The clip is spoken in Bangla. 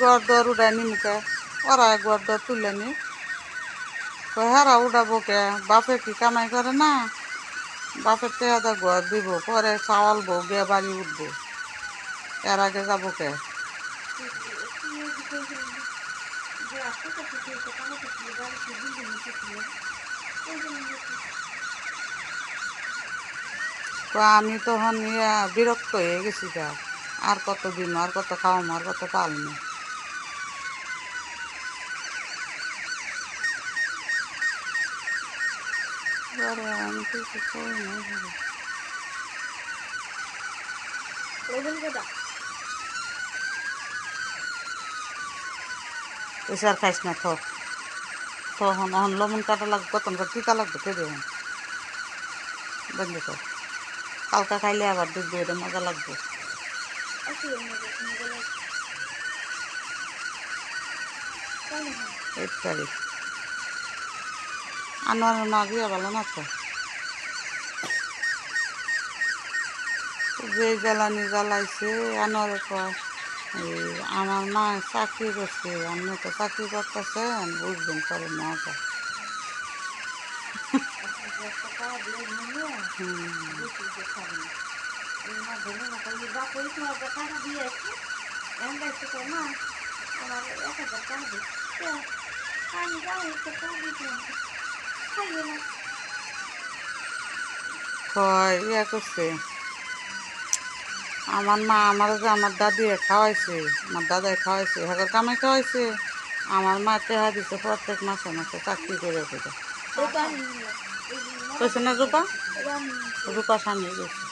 গোয়ার দর উড়ানি মুখে ওরা গোয়ার দর তুলে নি হারা উড়াবো কে বাপে কি কামাই করে না বাপের টেহাদা গোয়ার দিব পরে চাওয়ালবো গিয়ে বাড়ি উঠবো এর আগে যাবো কে আমি তখন বিরক্ত হয়ে গেছি গা আর কত দিন আর কত খাওয়াম আর কত পালন আমি কিছু করি না এসে আর খাইস না তখন অহন লবণ কাটা লাগবে কতক্ষণ টিকা লাগবে কে দেবেন বন্ধ কর কালকা খাইলে আবার দেখবে এটা মজা লাগবে 8 তারিখ আনোয়ারের মা বিয়ে ভালো না তো যে জ্বালানি জ্বালাইছে আনোয়ারের পর আমার মা চাকরি করছে আপনি তো চাকরি করতেছেন বুঝবেন পরে মজা ইয়া করছে আমার মা আমার যে আমার দাদি খাওয়াইছে আমার দাদাই খাওয়াইছে হাগর কামাই খাওয়াইছে আমার মা টেহা দিছে প্রত্যেক মাসে মাসে চাকরি করে করে কইছে না রূপা রূপা স্বামী গেছে